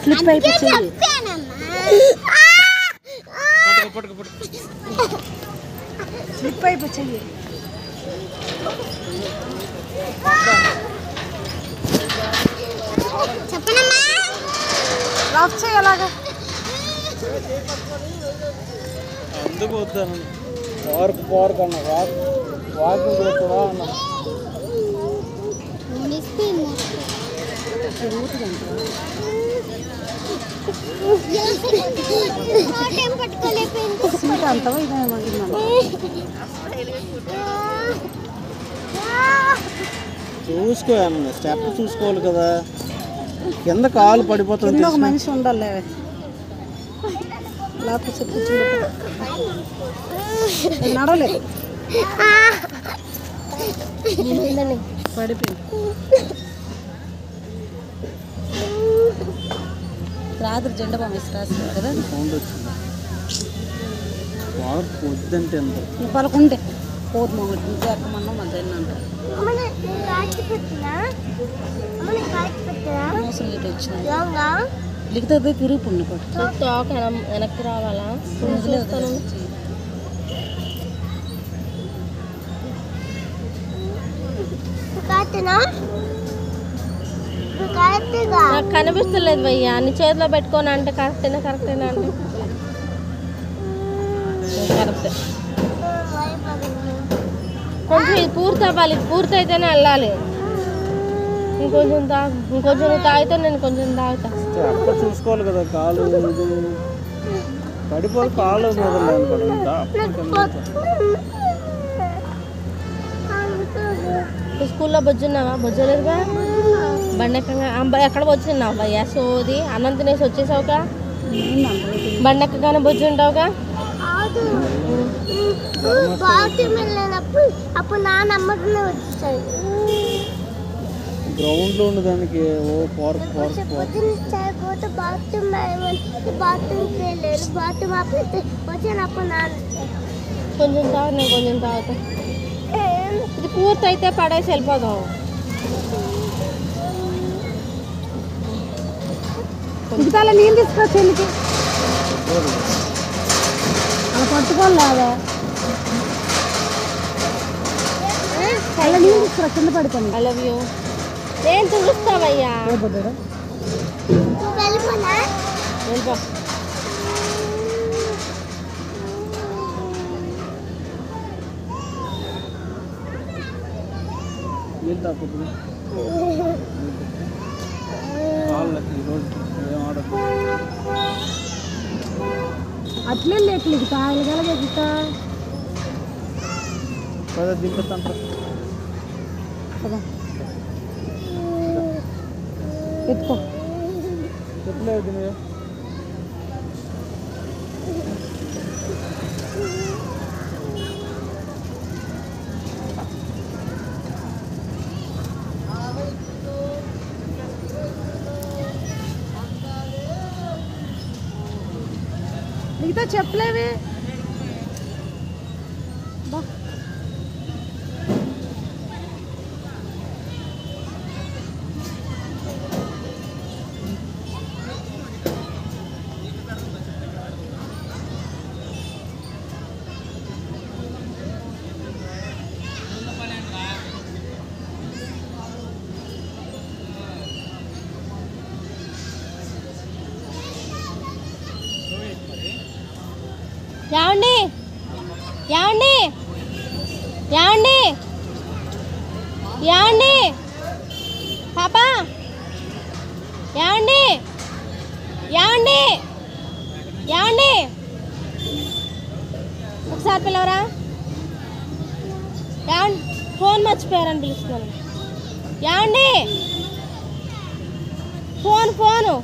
slip అయిపోయి slip అయిపోయి laugh చేయలాగా అందుకు వద్దాను పార్క్ అన్న వాకింగ్ చేస్తావా అన్న అంతవా ఇదేమంటున్నాను చూసుకో అన్న స్టెప్ చూసుకోవాలి కదా కింద కాలు పడిపోతుంది ఒక మనిషి ఉండాలి లేకపోతే నడవలేదు పడిపోయింది రాత్రి జెండా బాంబేసి రాస్తారు కదా సౌండ్ వచ్చింది వద్దంటే ఎంత పలకుంటే పోతు మొగటి చేరకమన్నా మధ్యాహ్నం అంటారు మోసం ఇటు వచ్చింది లిఖితే తిరుగు పుణ్య పట్టు వెనక్కి రావాలా నాకు కనిపిస్తలేదు భయ్యా అన్ని చేతిలో పెట్టుకొని అంటే కరెక్టేనా అంటే కరెక్టే కొంచెం ఇది పూర్తి అవ్వాలి పూర్తి అయితేనే వెళ్ళాలి ఇంకొంచెం తాగితే నేను కొంచెం తాగుతా చూసుకోవాలి కదా కాలు పడిపోయి కాలు స్కూల్లో బొజ్జున్నావా బొజ్జలేదుగా బండెక్కగా ఎక్కడ బొచ్చున్నావు భయ్యా సోది అన్నం తినేసి వచ్చేసావుగా బండెక్కగానే బొజ్జు ఉంటావుగా అప్పుడు నాన్న అమ్మకనే వచ్చేసాడు గ్రౌండ్ లో ఉన్నదానికి ఓ పార్క్ పోతే బాత్రూమ్కి వెళ్ళారు బాత్రూమ్ అప్పుడు వచ్చినప్పుడు నాన్న కొంచెం తాగు నేను కొంచెం తాగుతా ఇది పూర్తి అయితే పడేసి వెళ్ళిపోదాం ఇంటికాల నీళ్ళు తీసుకోవచ్చు ఎందుకు అలా పట్టుకోలేదా అలా నీళ్ళు తీసుకురా కింద పడుకోండి ఐ లవ్ యూ నేను చూస్తావయ్యా వెళ్ళిపో అట్లే లేక కాయలు కలగెత్తా దింపుతాను ఎత్తుకో చెప్పలేదు మిగతా చెప్పలేవి ఏమండి ఏమండి ఏమండి ఏమండి పాపా ఏమండి ఏమండి ఏమండి ఒకసారి పిలవరా ఏమండి ఫోన్ మర్చిపోయారని పిలుస్తున్నాను ఏమండి ఫోను